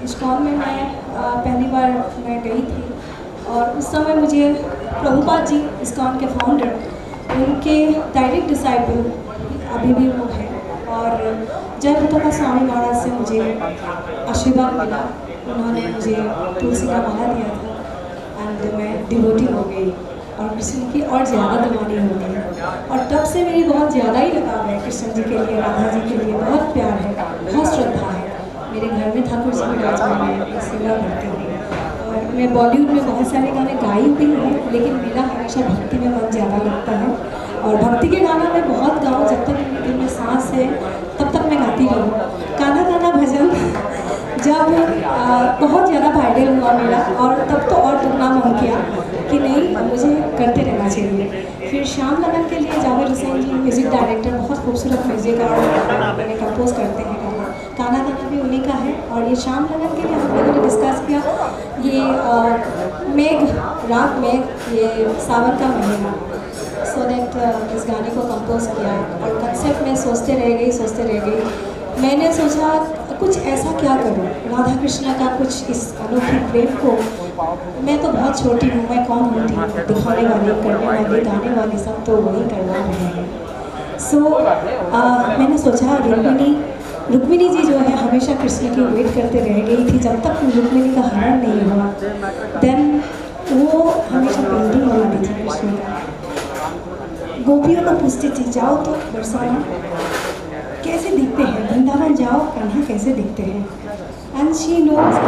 ISKCON में मैं पहली बार मैं गई थी और उस समय मुझे प्रभुपाद जी इस्कॉन के फाउंडर, उनके डायरेक्ट डिसाइपल अभी भी वो हैं और जय पताका स्वामी महाराज से मुझे आशीर्वाद मिला। उन्होंने मुझे तुलसी का माला दिया था एंड मैं डिवोटी हो गई और कृष्ण की और ज़्यादा दीवानी हो गई और तब से मेरी बहुत ज़्यादा ही लगाव है कृष्ण जी के लिए, राधा जी के लिए। बहुत प्यार है, बहुत श्रद्धा है। मेरे घर में ठाकुर जी विराज में सेवा करती हूँ और मैं बॉलीवुड में बहुत सारे गाने गाई भी हूँ, लेकिन मेरा हमेशा भक्ति में मन ज़्यादा लगता है और भक्ति के गाना मैं बहुत गाऊँ, जब तक मेरे दिल में सांस है तब तक मैं गाती रहूँ। कान्हा कान्हा भजन जब बहुत ज़्यादा वायरल हुआ मेरा, और तब तो और दुगना मन किया कि नहीं मुझे करते रहना चाहिए। फिर श्याम लगन के लिए जावेद हुसैन जी म्यूज़िक डायरेक्टर, बहुत खूबसूरत म्यूज़िक और मैंने कंपोज करते हैं गाना। कान्हा कान्हा भी उन्हीं का है और ये श्याम लगन के लिए हम लोगों ने डिस्कस किया ये मेघ रात में ये सावन का महीना, सो दैट इस गाने को कंपोज किया और कंसेप्ट में सोचते रह गई। मैंने सोचा कुछ ऐसा क्या करूं, राधा कृष्ण का कुछ इस अनोखी प्रेम को, मैं तो बहुत छोटी हूँ, मैं कौन होती हूँ दिखाने वाली, करने वाली, गाने वाली, सब तो वही करवा रहे हैं। सो मैंने सोचा रुक्मिणी जी जो है हमेशा कृष्ण की वेट करते रह गई थी, जब तक रुक्मिणी का हरण नहीं हुआ देन वो हमेशा पेंटिंग बनाती थी कृष्ण का। गोपियों को पूछती थी जाओ तो बरसाना कैसे दिखते हैं, वृंदावन जाओ कान्हा कैसे दिखते हैं, and she knows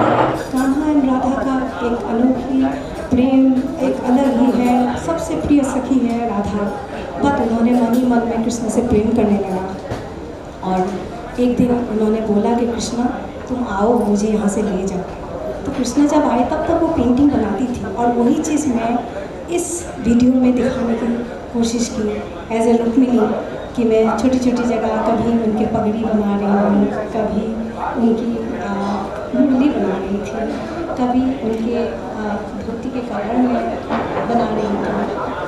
Kanha and Radha का एक अनोखी प्रेम एक अलग ही है, सबसे प्रिय सखी है राधा। बट उन्होंने मन ही मन में कृष्ण से प्रेम करने लगा और एक दिन उन्होंने बोला कि कृष्णा तुम आओ मुझे यहाँ से ले जाओ। तो कृष्णा जब आए तब तक वो पेंटिंग बनाती थी और वही चीज़ मैं इस वीडियो में दिखाने की कोशिश की एज ए रुक्मिणी कि मैं छोटी छोटी जगह कभी उनके पगड़ी बना रही हूँ, कभी उनकी मुरली बना रही थी, कभी उनके धोती के कलर में बना रही थी।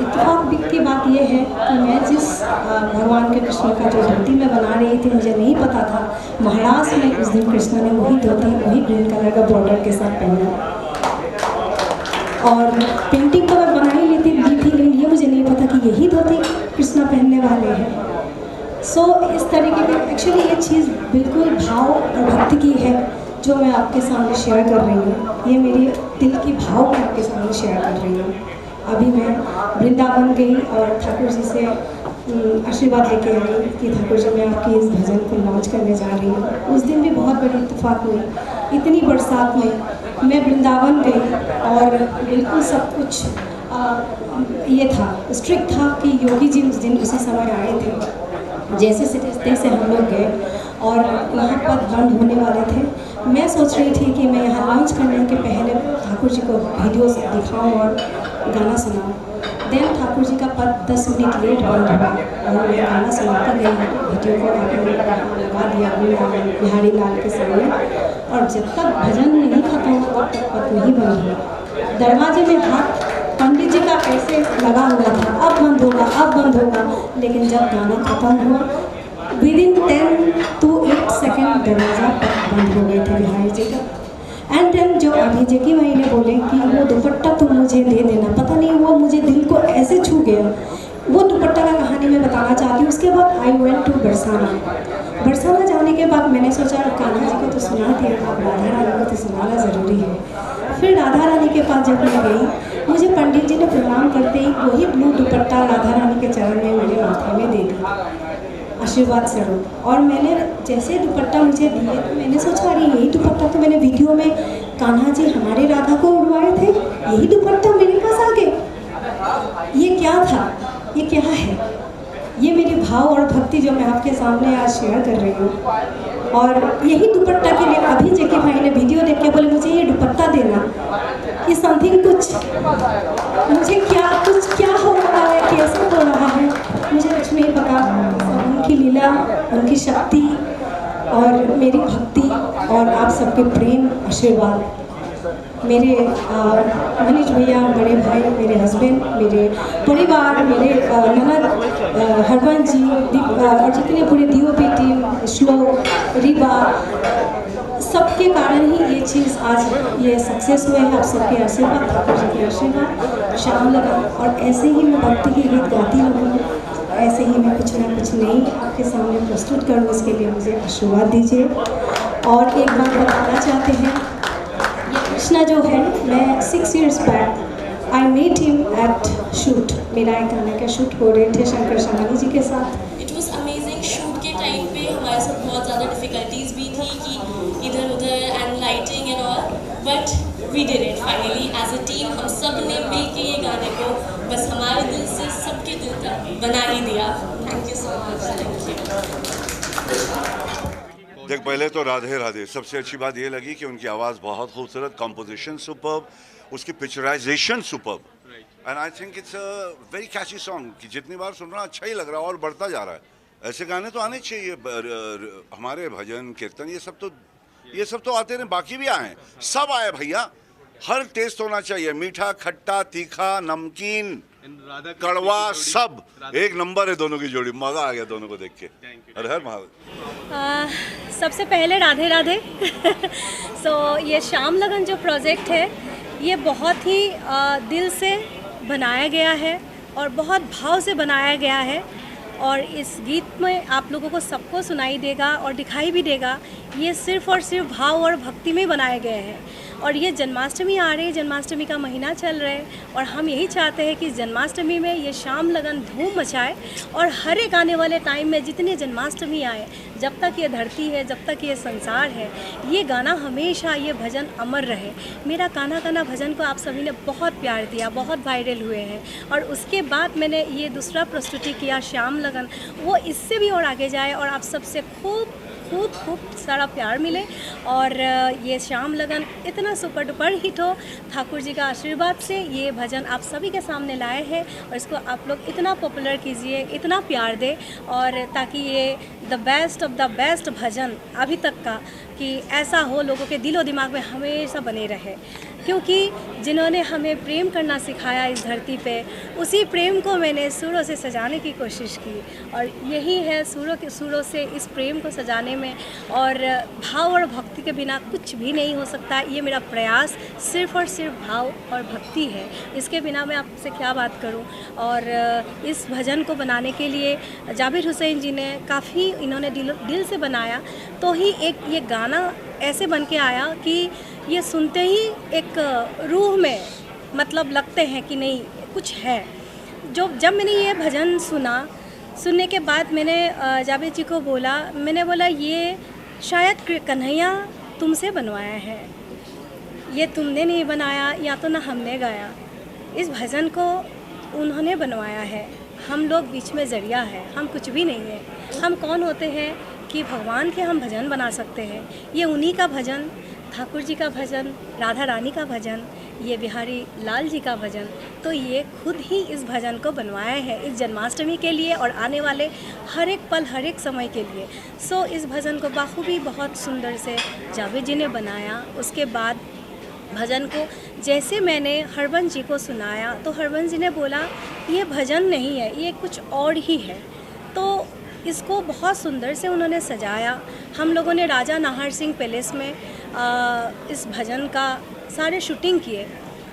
इत्तेफाक की बात यह है कि मैं जिस भगवान के कृष्ण का जो धोती में बना रही थी मुझे नहीं पता था महाराष्ट्र में उस दिन कृष्ण ने वही धोती वही ग्रीन कलर का बॉर्डर के साथ पहना और पेंटिंग तो मैं बना ही लेती थी, लेकिन ये मुझे नहीं पता कि यही धोती कृष्णा पहनने वाले हैं। सो इस तरीके की एक्चुअली ये चीज़ बिल्कुल भाव और भक्ति की है जो मैं आपके सामने शेयर कर रही हूँ। ये मेरी दिल की भाव मैं आपके सामने शेयर कर रही हूँ। अभी मैं वृंदावन गई और ठाकुर जी से आशीर्वाद लेके आई कि ठाकुर जी मैं आपकी इस भजन को लॉन्च करने जा रही हूँ। उस दिन भी बहुत बड़ी इत्तेफाक हुई, इतनी बरसात में मैं वृंदावन गई और बिल्कुल सब कुछ ये था स्ट्रिक्ट था कि योगी जी उस दिन उसी समय आए थे। जैसे तैसे हम लोग गए और वहाँ पर बंद होने वाले थे। मैं सोच रही थी कि मैं यहाँ लॉन्च करने के पहले ठाकुर जी को वीडियो दिखाऊँ और गाना सुनाऊँ। देन ठाकुर जी का पद 10 मिनट लेट बंद हुआ और मैं गाना सुनाती गई, वीडियो को लगा दिया बिहारी लाल के सामने और जब तक भजन नहीं खत्म हुआ तब तक पद नहीं बंद हुआ। दरवाजे में हाथ पंडित जी का ऐसे लगा हुआ था अब बंद होगा, लेकिन जब गाना खत्म हुआ विदिन 10 to 8 सेकेंड दरवाज़ा बंद हो गए थे बिहारी जी का। एंड देन जो अभी जकी भाई ने बोले कि वो दुपट्टा तुम मुझे दे देना, पता नहीं वो मुझे दिल को ऐसे छू गया। वो दुपट्टा का कहानी मैं बताना चाहती हूँ। उसके बाद आई वेंट टू बरसाना जाने के बाद मैंने सोचा कान्हा जी को तो सुना दिया, अब राधा रानी को तो सुनाना ज़रूरी है। फिर राधा रानी के पास जब मैं गई, मुझे पंडित जी ने प्रणाम करते ही वही ब्लू दुपट्टा राधा रानी के चरण में मेरे माथे में दे दिया आशीर्वाद स्वरूप। और मैंने जैसे दुपट्टा मुझे दिए तो मैंने सोचा अरे यही दुपट्टा तो मैंने वीडियो में कान्हा जी हमारे राधा को उड़वाए थे, यही दुपट्टा मेरे पास आ गए। ये क्या था, ये क्या है, ये मेरे भाव और भक्ति जो मैं आपके सामने आज शेयर कर रही हूँ। और यही दुपट्टा के लिए अभी जेके भाई ने वीडियो देख के बोले मुझे ये दुपट्टा देना, ये समथिंग कुछ मुझे क्या हो रहा है, कैसे हो रहा है मुझे कुछ नहीं पता। उनकी लीला, उनकी शक्ति और मेरी भक्ति और आप सबके प्रेम आशीर्वाद, मेरे मनीष भैया, बड़े भाई, मेरे हस्बैंड, मेरे परिवार, मेरे ननद हरवंश जी और जितने पूरे DOP टीम, श्लोक, रीबा, सबके कारण ही ये चीज़ आज ये सक्सेस हुए है। आप सबके आशीर्वाद, ठाकुर जी के आशीर्वाद, श्याम लगन, और ऐसे ही मैं भक्ति के गीत गाती रहूँ, ऐसे ही मैं कुछ ना कुछ नई आपके सामने प्रस्तुत करूँ, इसके लिए मुझे आशीर्वाद दीजिए। और एक बात बताना चाहते हैं, ये कृष्णा जो है, मैं 6 years back I met him at shoot, मेरा एक गाने का शूट हो रहे थे शंकर शामानी जी के साथ। It was amazing. शूट के टाइम पे हमारे साथ बहुत ज़्यादा डिफ़िकल्टीज भी थी कि इधर उधर and lighting and all, but we did it finally as a team. हम सब ने मिल के ये गाने को बस हमारे दिल से सबके दिल तक बना ही दिया। Thank you so much. Thank you. देख, पहले तो राधे राधे। सबसे अच्छी बात ये लगी कि उनकी आवाज़ बहुत खूबसूरत, कंपोजिशन सुपर्ब, उसकी picturisation superb, and I think it's a very catchy song कि जितनी बार सुन रहा अच्छा ही लग रहा है और बढ़ता जा रहा है। ऐसे गाने तो आने चाहिए, हमारे भजन कीर्तन ये सब तो आते रहे, बाकी भी आए, सब आए भैया। हर टेस्ट होना चाहिए, मीठा, खट्टा, तीखा, नमकीन, कड़वा, सब एक नंबर है दोनों की जोड़ी। मज़ा आ गया दोनों को देख के। हर हर महादेव। सबसे पहले राधे राधे। ये श्याम लगन जो प्रोजेक्ट है, ये बहुत ही दिल से बनाया गया है और बहुत भाव से बनाया गया है, और इस गीत में आप लोगों को सबको सुनाई देगा और दिखाई भी देगा। ये सिर्फ़ और सिर्फ भाव और भक्ति में बनाए गए हैं। और ये जन्माष्टमी आ रही है, जन्माष्टमी का महीना चल रहा है, और हम यही चाहते हैं कि जन्माष्टमी में ये श्याम लगन धूम मचाए, और हर एक आने वाले टाइम में जितनी जन्माष्टमी आए, जब तक ये धरती है, जब तक ये संसार है, ये गाना हमेशा, ये भजन अमर रहे। मेरा कान्हा कान्हा भजन को आप सभी ने बहुत प्यार दिया, बहुत वायरल हुए हैं, और उसके बाद मैंने ये दूसरा प्रस्तुति किया श्याम लगन, वो इससे भी और आगे जाए और आप सबसे खूब खूब खूब सारा प्यार मिले, और ये श्याम लगन इतना सुपर डुपर हिट हो। ठाकुर जी का आशीर्वाद से ये भजन आप सभी के सामने लाए हैं, और इसको आप लोग इतना पॉपुलर कीजिए, इतना प्यार दे, और ताकि ये the best of the best भजन अभी तक का, कि ऐसा हो लोगों के दिलो दिमाग में हमेशा बने रहे। क्योंकि जिन्होंने हमें प्रेम करना सिखाया इस धरती पे, उसी प्रेम को मैंने सुरों से सजाने की कोशिश की, और यही है सुरों से इस प्रेम को सजाने में, और भाव और भक्ति के बिना कुछ भी नहीं हो सकता। ये मेरा प्रयास सिर्फ़ और सिर्फ भाव और भक्ति है, इसके बिना मैं आपसे क्या बात करूं। और इस भजन को बनाने के लिए जाबिर हुसैन जी ने काफ़ी, इन्होंने दिल से बनाया, तो ही एक ये गाना ऐसे बन के आया कि ये सुनते ही एक रूह में मतलब लगते हैं कि नहीं कुछ है। जब मैंने ये भजन सुनने के बाद मैंने जावेद जी को बोला, मैंने बोला ये शायद कन्हैया तुमसे बनवाया है, ये तुमने नहीं बनाया या तो ना हमने गाया, इस भजन को उन्होंने बनवाया है। हम लोग बीच में ज़रिया है, हम कुछ भी नहीं है। हम कौन होते हैं कि भगवान के हम भजन बना सकते हैं। ये उन्हीं का भजन, ठाकुर जी का भजन, राधा रानी का भजन, ये बिहारी लाल जी का भजन, तो ये खुद ही इस भजन को बनवाया है इस जन्माष्टमी के लिए और आने वाले हर एक पल, हर एक समय के लिए। इस भजन को बाखूबी बहुत सुंदर से जावेद जी ने बनाया। उसके बाद भजन को जैसे मैंने हरबंस जी को सुनाया, तो हरबंस जी ने बोला ये भजन नहीं है, ये कुछ और ही है। तो इसको बहुत सुंदर से उन्होंने सजाया। हम लोगों ने राजा नाहर सिंह पैलेस में इस भजन का सारे शूटिंग किए,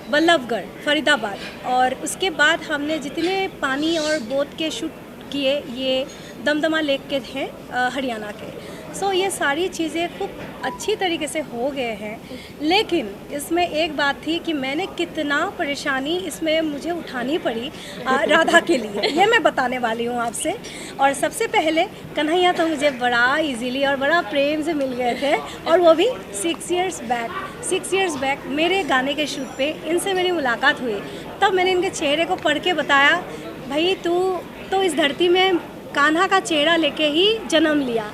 बल्लभगढ़, फरीदाबाद, और उसके बाद हमने जितने पानी और बोट के शूट किए ये दमदमा लेक के थे हरियाणा के। ये सारी चीज़ें खूब अच्छी तरीके से हो गए हैं। लेकिन इसमें एक बात थी कि मैंने कितना परेशानी इसमें मुझे उठानी पड़ी राधा के लिए, ये मैं बताने वाली हूँ आपसे। और सबसे पहले कन्हैया तो मुझे बड़ा इजीली और बड़ा प्रेम से मिल गए थे, और वो भी 6 years बैक मेरे गाने के शूट पे इनसे मेरी मुलाकात हुई। तब मैंने इनके चेहरे को पढ़ के बताया, भाई तू तो इस धरती में कान्हा का चेहरा लेके ही जन्म लिया।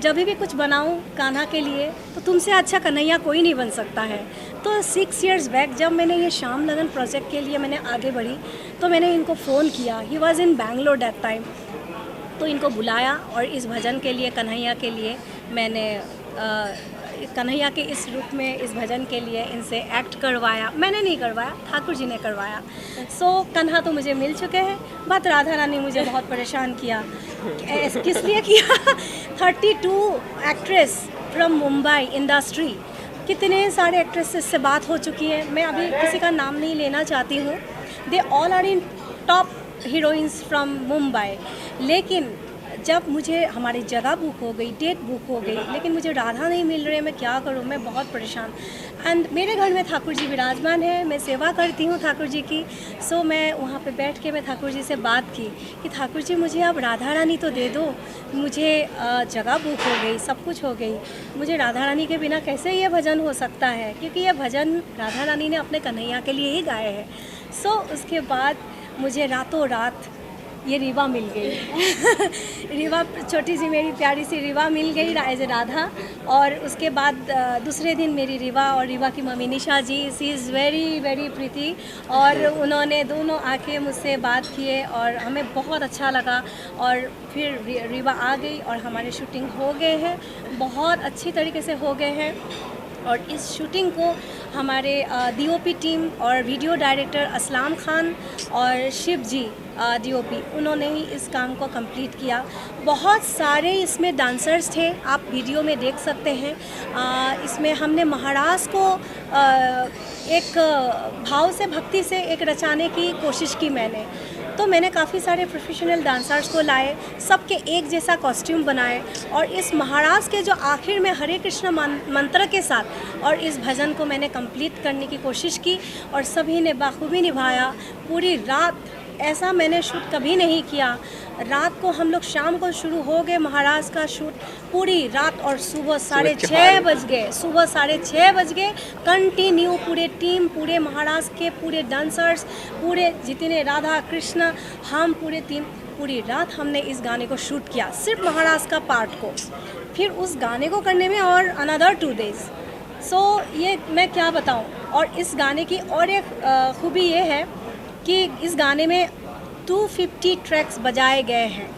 जब भी कुछ बनाऊं कान्हा के लिए तो तुमसे अच्छा कन्हैया कोई नहीं बन सकता है। तो 6 years बैक जब मैंने ये श्याम लगन प्रोजेक्ट के लिए मैंने आगे बढ़ी, तो मैंने इनको फ़ोन किया। He was in Bangalore that time. तो इनको बुलाया और इस भजन के लिए, कन्हैया के लिए, मैंने कन्हैया के इस रूप में इस भजन के लिए इनसे एक्ट करवाया। मैंने नहीं करवाया, ठाकुर जी ने करवाया। कन्हा तो मुझे मिल चुके हैं, बात राधा रानी मुझे बहुत परेशान किया। किस लिए किया? 32 एक्ट्रेस फ्रॉम मुंबई इंडस्ट्री, कितने सारे एक्ट्रेसेस से बात हो चुकी है, मैं अभी किसी का नाम नहीं लेना चाहती हूँ, they all are in top heroines from Mumbai. लेकिन जब मुझे हमारी जगह बुक हो गई, डेट बुक हो गई, लेकिन मुझे राधा नहीं मिल रही है, मैं क्या करूँ, मैं बहुत परेशान। एंड मेरे घर में ठाकुर जी विराजमान है, मैं सेवा करती हूँ ठाकुर जी की। सो मैं वहाँ पे बैठ के मैं ठाकुर जी से बात की कि ठाकुर जी मुझे अब राधा रानी तो दे दो, मुझे जगह बुक हो गई, सब कुछ हो गई, मुझे राधा रानी के बिना कैसे ये भजन हो सकता है, क्योंकि ये भजन राधा रानी ने अपने कन्हैया के लिए ही गाए हैं। सो उसके बाद मुझे रातों रात ये रीवा मिल गई रीवा, छोटी सी मेरी प्यारी सी रीवा मिल गई एज ए राधा। और उसके बाद दूसरे दिन मेरी रीवा और रीवा की mummy Nisha ji, she is very very pretty, और उन्होंने दोनों आके मुझसे बात किए और हमें बहुत अच्छा लगा। और फिर रीवा आ गई और हमारे शूटिंग हो गए हैं, बहुत अच्छी तरीके से हो गए हैं। और इस शूटिंग को हमारे डीओपी टीम और वीडियो डायरेक्टर असलाम खान और शिव जी डीओपी, उन्होंने ही इस काम को कंप्लीट किया। बहुत सारे इसमें डांसर्स थे, आप वीडियो में देख सकते हैं। इसमें हमने महाराज को एक भाव से, भक्ति से एक रचाने की कोशिश की मैंने। तो मैंने काफ़ी सारे प्रोफेशनल डांसर्स को लाए, सबके एक जैसा कॉस्ट्यूम बनाए, और इस महाराज के जो आखिर में हरे कृष्ण मंत्र के साथ और इस भजन को मैंने कंप्लीट करने की कोशिश की, और सभी ने बाखूबी निभाया। पूरी रात, ऐसा मैंने शूट कभी नहीं किया। रात को हम लोग, शाम को शुरू हो गए महाराज का शूट, पूरी रात, और सुबह 6:30 बज गए, सुबह 6:30 बज गए कंटिन्यू। पूरे टीम, पूरे महाराज के पूरे डांसर्स, पूरे जितने राधा कृष्ण, हम पूरे टीम, पूरी रात हमने इस गाने को शूट किया, सिर्फ महाराज का पार्ट को। फिर उस गाने को करने में और अनदर 2 days। सो ये मैं क्या बताऊँ। और इस गाने की और एक खूबी ये है कि इस गाने में 250 ट्रैक्स बजाए गए हैं।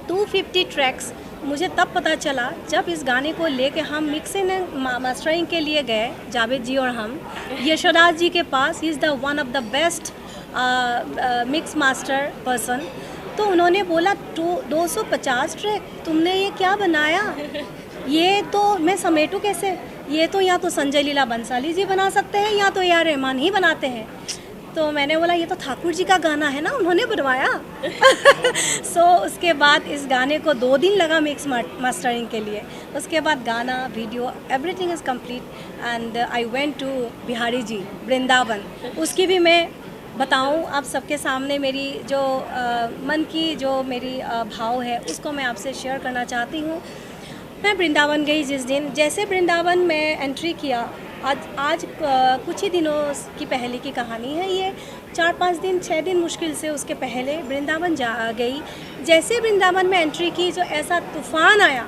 250 ट्रैक्स मुझे तब पता चला जब इस गाने को लेके हम मिक्सिंग एंड मास्टरिंग के लिए गए, जावेद जी और हम, यशोदास जी के पास। He is the one of the best mix master person. तो उन्होंने बोला 250 ट्रैक, तुमने ये क्या बनाया, ये तो मैं समेटूँ कैसे, ये तो या तो संजय लीला बंसाली जी बना सकते हैं या तो A.R. रहमान ही बनाते हैं। तो मैंने बोला ये तो ठाकुर जी का गाना है ना, उन्होंने बनवाया। सो उसके बाद इस गाने को 2 दिन लगा मिक्स मास्टरिंग के लिए। उसके बाद गाना, video, everything is complete and I went to Bihari ji Vrindavan. उसकी भी मैं बताऊं आप सबके सामने, मेरी जो मन की जो मेरी भाव है उसको मैं आपसे शेयर करना चाहती हूँ। मैं वृंदावन गई जिस दिन, जैसे वृंदावन में एंट्री किया, आज कुछ ही दिनों की पहले की कहानी है ये, 4-5 दिन 6 दिन मुश्किल से उसके पहले वृंदावन जा गई। जैसे वृंदावन में एंट्री की, जो ऐसा तूफ़ान आया,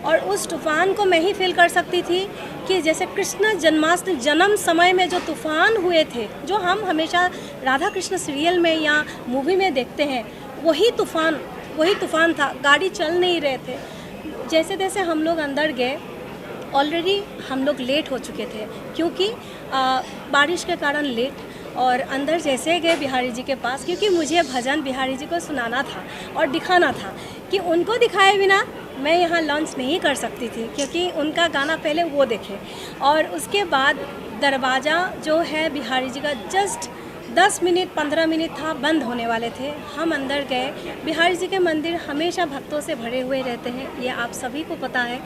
और उस तूफ़ान को मैं ही फील कर सकती थी कि जैसे कृष्ण जन्माष्टमी जन्म समय में जो तूफ़ान हुए थे, जो हम हमेशा राधा कृष्ण सीरियल में या मूवी में देखते हैं, वही तूफ़ान था। गाड़ी चल नहीं रहे थे। जैसे जैसे हम लोग अंदर गए, ऑलरेडी हम लोग लेट हो चुके थे क्योंकि बारिश के कारण लेट। और अंदर जैसे गए बिहारी जी के पास, क्योंकि मुझे भजन बिहारी जी को सुनाना था और दिखाना था, कि उनको दिखाए बिना मैं यहाँ लॉन्च नहीं कर सकती थी, क्योंकि उनका गाना पहले वो देखे। और उसके बाद दरवाज़ा जो है बिहारी जी का जस्ट 10 मिनट 15 मिनट था, बंद होने वाले थे। हम अंदर गए। बिहारी जी के मंदिर हमेशा भक्तों से भरे हुए रहते हैं, ये आप सभी को पता है।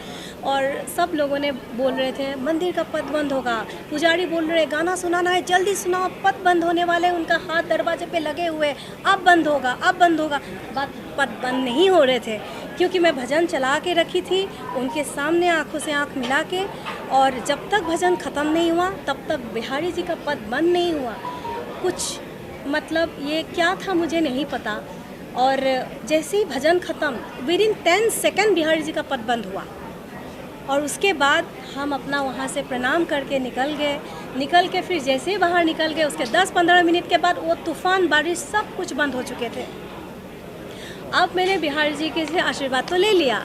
और सब लोगों ने बोल रहे थे मंदिर का पथ बंद होगा, पुजारी बोल रहे गाना सुनाना है, जल्दी सुनाओ, पथ बंद होने वाले। उनका हाथ दरवाजे पे लगे हुए, अब बंद होगा, अब बंद होगा। पथ बंद नहीं हो रहे थे, क्योंकि मैं भजन चला के रखी थी उनके सामने, आंखों से आंख मिला के। और जब तक भजन ख़त्म नहीं हुआ तब तक बिहारी जी का पथ बंद नहीं हुआ। कुछ मतलब ये क्या था मुझे नहीं पता। और जैसे ही भजन ख़त्म, विदिन 10 सेकेंड बिहारी जी का पथ बंद हुआ। और उसके बाद हम अपना वहाँ से प्रणाम करके निकल गए। निकल के फिर जैसे ही बाहर निकल गए, उसके 10-15 मिनट के बाद वो तूफ़ान, बारिश सब कुछ बंद हो चुके थे। अब मैंने बिहारी जी के से आशीर्वाद तो ले लिया।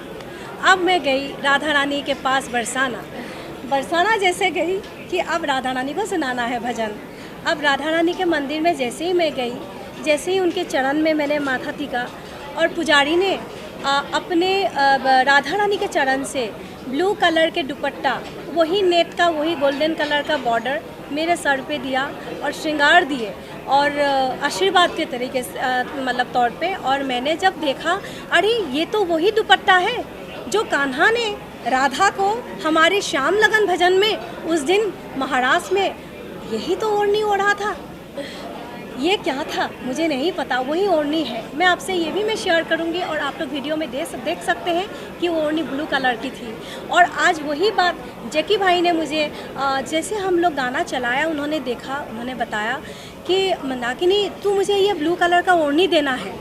अब मैं गई राधा रानी के पास बरसाना जैसे गई कि अब राधा रानी को सुनाना है भजन। अब राधा रानी के मंदिर में जैसे ही मैं गई, जैसे ही उनके चरण में मैंने माथा टिका, और पुजारी ने अपने राधा रानी के चरण से ब्लू कलर के दुपट्टा, वही नेट का, वही गोल्डन कलर का बॉर्डर मेरे सर पे दिया और श्रृंगार दिए और आशीर्वाद के तरीके से मतलब तौर पे। और मैंने जब देखा, अरे ये तो वही दुपट्टा है जो कान्हा ने राधा को हमारे श्याम लगन भजन में उस दिन महाराष्ट्र में, यही तो ओढ़नी ओढ़ा था। ये क्या था मुझे नहीं पता, वही ओढ़नी है। मैं आपसे ये भी मैं शेयर करूंगी और आप लोग वीडियो में देख सकते हैं कि वो ओढ़नी ब्लू कलर की थी। और आज वही बात जैकी भाई ने मुझे जैसे हम लोग गाना चलाया, उन्होंने देखा, उन्होंने बताया कि मंदाकिनी तू मुझे ये ब्लू कलर का ओढ़नी देना है।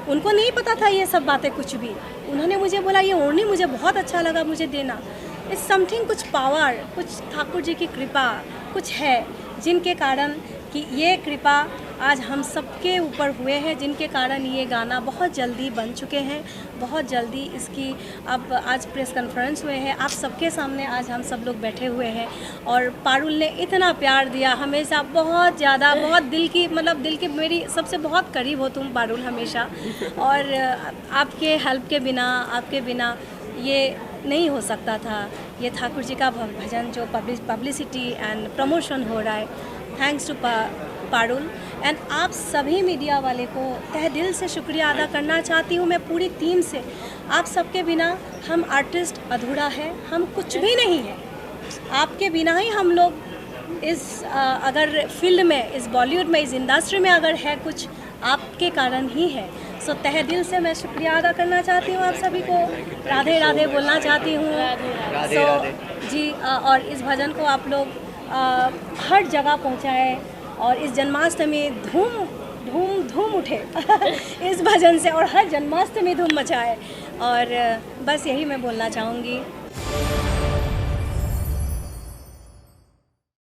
उनको नहीं पता था ये सब बातें कुछ भी, उन्होंने मुझे बोला ये ओढ़नी मुझे बहुत अच्छा लगा, मुझे देना। इट्स समथिंग, कुछ पावर, कुछ ठाकुर जी की कृपा कुछ है, जिनके कारण कि ये कृपा आज हम सबके ऊपर हुए हैं, जिनके कारण ये गाना बहुत जल्दी बन चुके हैं। बहुत जल्दी इसकी अब आज प्रेस कॉन्फ्रेंस हुए हैं, आप सबके सामने आज हम सब लोग बैठे हुए हैं। और पारुल ने इतना प्यार दिया हमेशा, बहुत ज़्यादा, बहुत दिल की, मतलब दिल की मेरी सबसे बहुत करीब हो तुम पारुल हमेशा। और आपके हेल्प के बिना, आपके बिना ये नहीं हो सकता था। ये ठाकुर जी का भजन जो पब्लिसिटी एंड प्रमोशन हो रहा है, थैंक्स टू पारुल। एंड आप सभी मीडिया वाले को तहे दिल से शुक्रिया अदा करना चाहती हूँ मैं पूरी टीम से। आप सबके बिना हम आर्टिस्ट अधूरा है, हम कुछ भी नहीं है। आपके बिना ही हम लोग इस अगर फील्ड में, इस बॉलीवुड में, इस इंडस्ट्री में अगर है कुछ, आपके कारण ही है। सो तहे दिल से मैं शुक्रिया अदा करना चाहती हूँ आप सभी को, राधे राधे बोलना चाहती हूँ। सो जी, और इस भजन को आप लोग हर जगह पहुँचाए और इस जन्माष्टमी धूम उठे इस भजन से, और हर जन्माष्टमी धूम मचाए। और बस यही मैं बोलना चाहूँगी।